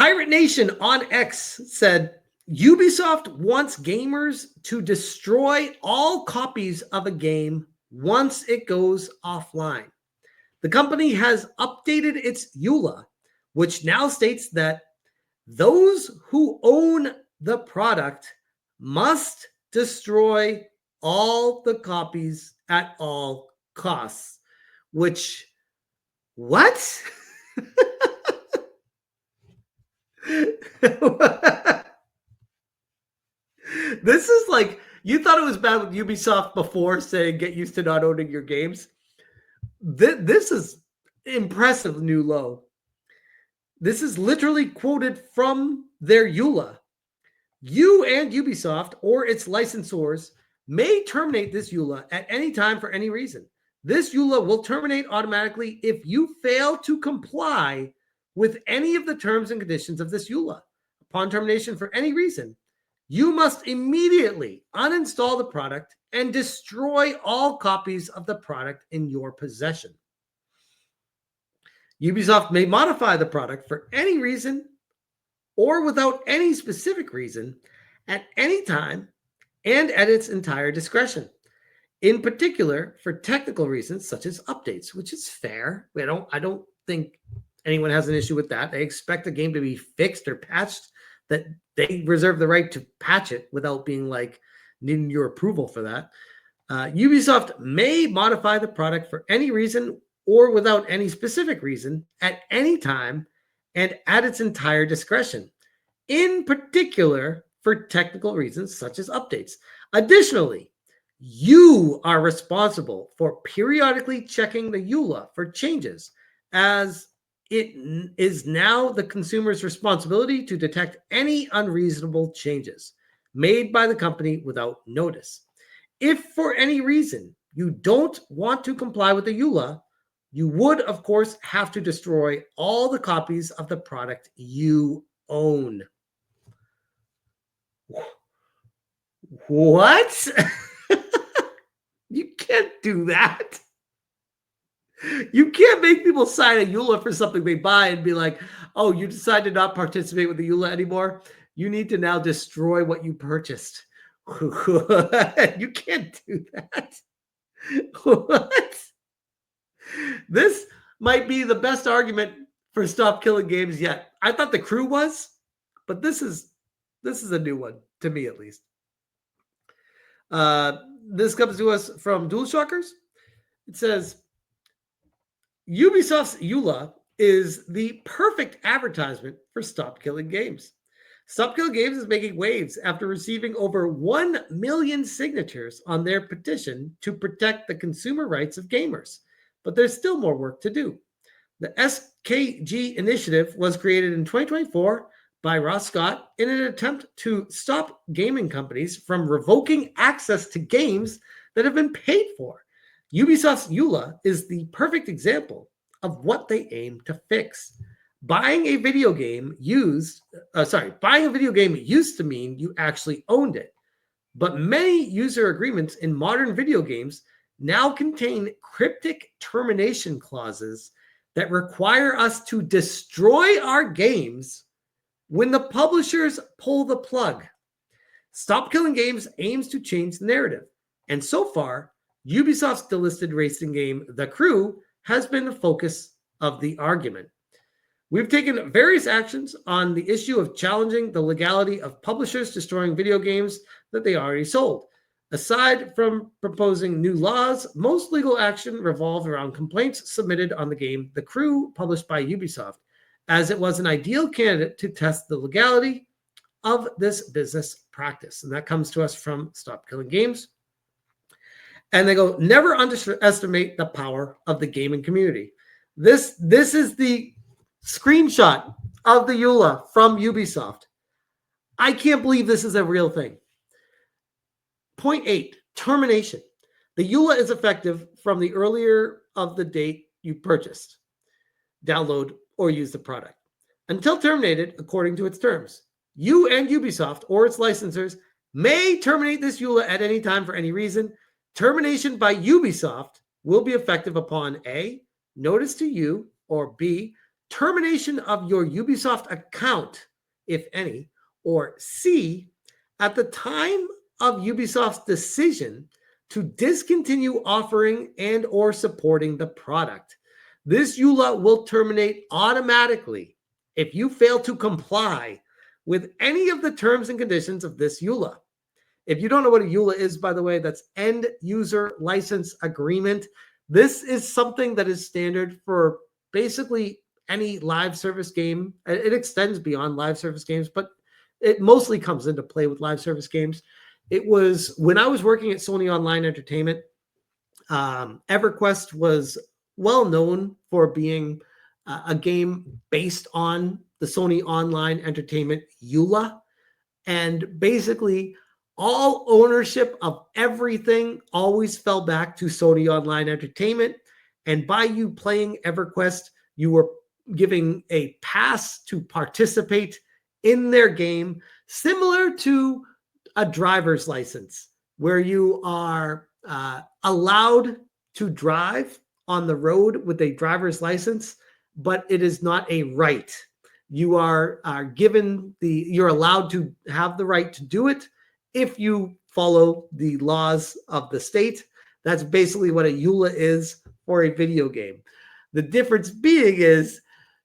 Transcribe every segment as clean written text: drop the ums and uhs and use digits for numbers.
Pirate Nation on X said, Ubisoft wants gamers to destroy all copies of a game once it goes offline. The company has updated its EULA, which now states that those who own the product must destroy all the copies at all costs. Which, what? This is like, you thought it was bad with Ubisoft before saying get used to not owning your games. This is impressive new low. This is literally quoted from their EULA. You and Ubisoft or its licensors may terminate this EULA at any time for any reason. This EULA will terminate automatically if you fail to comply with any of the terms and conditions of this EULA. Upon termination for any reason, you must immediately uninstall the product and destroy all copies of the product in your possession. Ubisoft may modify the product for any reason or without any specific reason at any time and at its entire discretion. In particular, for technical reasons such as updates, which is fair. I don't think anyone has an issue with that. They expect a game to be fixed or patched, that they reserve the right to patch it without being like needing your approval for that. Ubisoft may modify the product for any reason or without any specific reason at any time and at its entire discretion, in particular for technical reasons such as updates. Additionally, you are responsible for periodically checking the EULA for changes, as it is now the consumer's responsibility to detect any unreasonable changes made by the company without notice. If for any reason you don't want to comply with the EULA, you would, of course, have to destroy all the copies of the product you own. What? You can't do that. You can't make people sign a EULA for something they buy and be like, oh, you decide to not participate with the EULA anymore. You need to now destroy what you purchased. You can't do that. What? This might be the best argument for stop killing games yet. I thought The Crew was, but this is a new one, to me at least. This comes to us from DualShockers. It says, Ubisoft's EULA is the perfect advertisement for Stop Killing Games. Stop Killing Games is making waves after receiving over 1 million signatures on their petition to protect the consumer rights of gamers. But there's still more work to do. The SKG initiative was created in 2024 by Ross Scott in an attempt to stop gaming companies from revoking access to games that have been paid for. Ubisoft's EULA is the perfect example of what they aim to fix. Buying a video game used to mean you actually owned it. But many user agreements in modern video games now contain cryptic termination clauses that require us to destroy our games when the publishers pull the plug. Stop Killing Games aims to change the narrative. And so far, Ubisoft's delisted racing game, The Crew, has been the focus of the argument. We've taken various actions on the issue of challenging the legality of publishers destroying video games that they already sold. Aside from proposing new laws, most legal action revolved around complaints submitted on the game The Crew, published by Ubisoft, as it was an ideal candidate to test the legality of this business practice. And that comes to us from Stop Killing Games. And they go, never underestimate the power of the gaming community. This is the screenshot of the EULA from Ubisoft. I can't believe this is a real thing. Point 8, termination. The EULA is effective from the earlier of the date you purchased, download, or use the product, until terminated according to its terms. You and Ubisoft or its licensors may terminate this EULA at any time for any reason. Termination by Ubisoft will be effective upon A, notice to you, or B, termination of your Ubisoft account, if any, or C, at the time of Ubisoft's decision to discontinue offering and or supporting the product. This EULA will terminate automatically if you fail to comply with any of the terms and conditions of this EULA. If you don't know what a EULA is, by the way, that's End User License Agreement. This is something that is standard for basically any live service game. It extends beyond live service games, but it mostly comes into play with live service games. It was when I was working at Sony Online Entertainment, EverQuest was well known for being a game based on the Sony Online Entertainment EULA. And basically, all ownership of everything always fell back to Sony Online Entertainment. And by you playing EverQuest, you were giving a pass to participate in their game, similar to a driver's license, where you are allowed to drive on the road with a driver's license, but it is not a right. You are you're allowed to have the right to do it if you follow the laws of the state. That's basically what a EULA is for a video game. The difference being is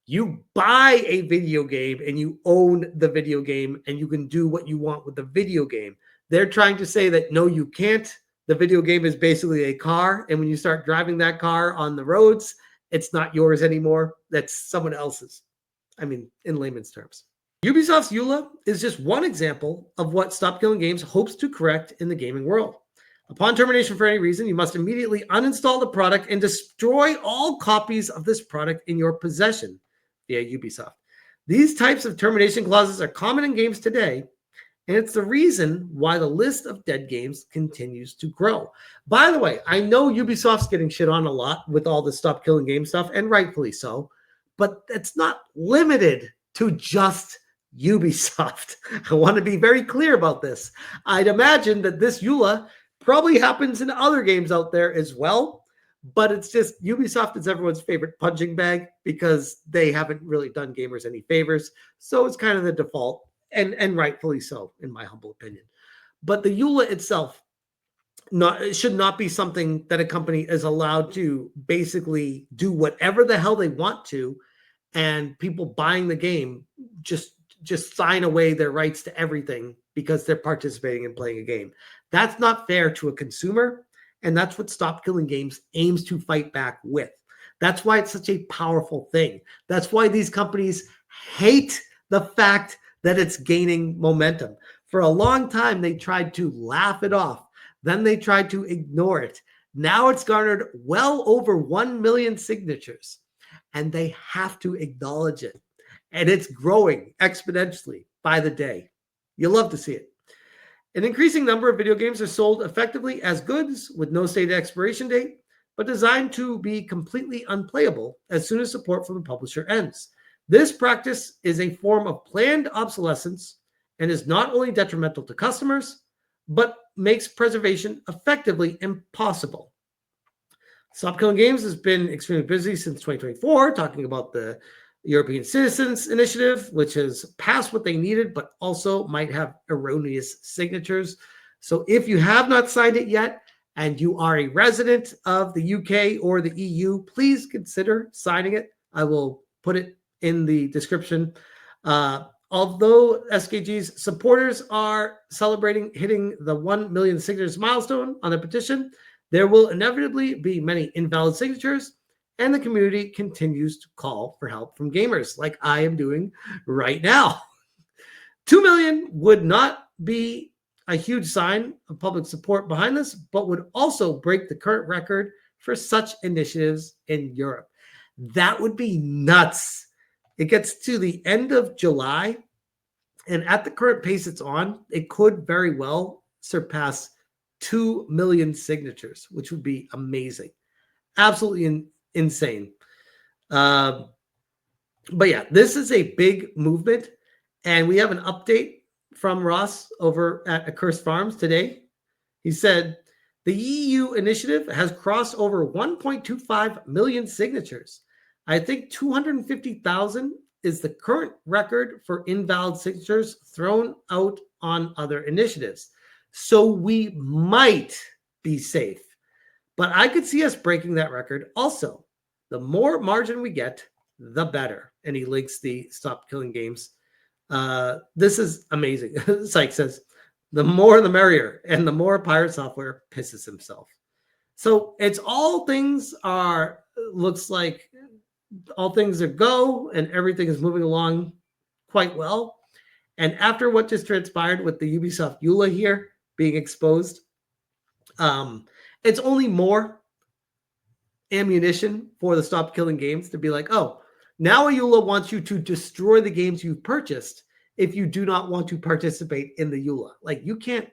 you buy a video game and you own the video game and you can do what you want with the video game. They're trying to say that no, you can't. The video game is basically a car. And when you start driving that car on the roads, it's not yours anymore. That's someone else's. I mean, in layman's terms. Ubisoft's EULA is just one example of what Stop Killing Games hopes to correct in the gaming world. Upon termination for any reason, you must immediately uninstall the product and destroy all copies of this product in your possession via Ubisoft. These types of termination clauses are common in games today, and it's the reason why the list of dead games continues to grow. By the way, I know Ubisoft's getting shit on a lot with all this Stop Killing Games stuff, and rightfully so, but it's not limited to just Ubisoft. I want to be very clear about this. I'd imagine that this EULA probably happens in other games out there as well, but it's just Ubisoft is everyone's favorite punching bag because they haven't really done gamers any favors. So it's kind of the default, and rightfully so, in my humble opinion. But the EULA itself it should not be something that a company is allowed to basically do whatever the hell they want to, and people buying the game just sign away their rights to everything because they're participating in playing a game. That's not fair to a consumer, and that's what Stop Killing Games aims to fight back with. That's why it's such a powerful thing. That's why these companies hate the fact that it's gaining momentum. For a long time, they tried to laugh it off. Then they tried to ignore it. Now it's garnered well over 1 million signatures, and they have to acknowledge it. And it's growing exponentially by the day. You'll love to see it. An increasing number of video games are sold effectively as goods with no stated expiration date, but designed to be completely unplayable as soon as support from the publisher ends. This practice is a form of planned obsolescence and is not only detrimental to customers, but makes preservation effectively impossible. Stop Killing Games has been extremely busy since 2024, talking about the European Citizens Initiative, which has passed what they needed, but also might have erroneous signatures. So if you have not signed it yet, and you are a resident of the UK or the EU, please consider signing it. I will put it in the description. Although SKG's supporters are celebrating hitting the 1 million signatures milestone on the petition, there will inevitably be many invalid signatures, and the community continues to call for help from gamers like I am doing right now. 2 million would not be a huge sign of public support behind this, but would also break the current record for such initiatives in Europe. That would be nuts. It gets to the end of July, and at the current pace it's on, it could very well surpass 2 million signatures, which would be amazing. Absolutely insane. But yeah, this is a big movement, and we have an update from Ross over at Accursed Farms today. He said, the EU initiative has crossed over 1.25 million signatures. I think 250,000 is the current record for invalid signatures thrown out on other initiatives. So we might be safe. But I could see us breaking that record also. The more margin we get, the better. And he links the Stop Killing Games. This is amazing. Syke says, the more the merrier. And the more Pirate Software pisses himself. So it's all things are, looks like all things are go and everything is moving along quite well. And after what just transpired with the Ubisoft EULA here being exposed, it's only more ammunition for the Stop Killing Games to be like, oh, now EULA wants you to destroy the games you've purchased if you do not want to participate in the EULA. Like you can't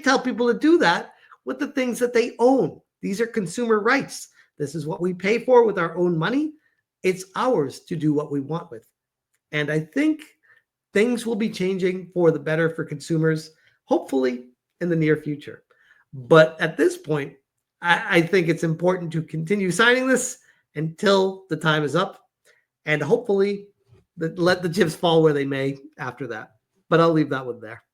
tell people to do that with the things that they own. These are consumer rights. This is what we pay for with our own money. It's ours to do what we want with. And I think things will be changing for the better for consumers, hopefully in the near future. But at this point, I think it's important to continue signing this until the time is up. And hopefully let the chips fall where they may after that. But I'll leave that one there.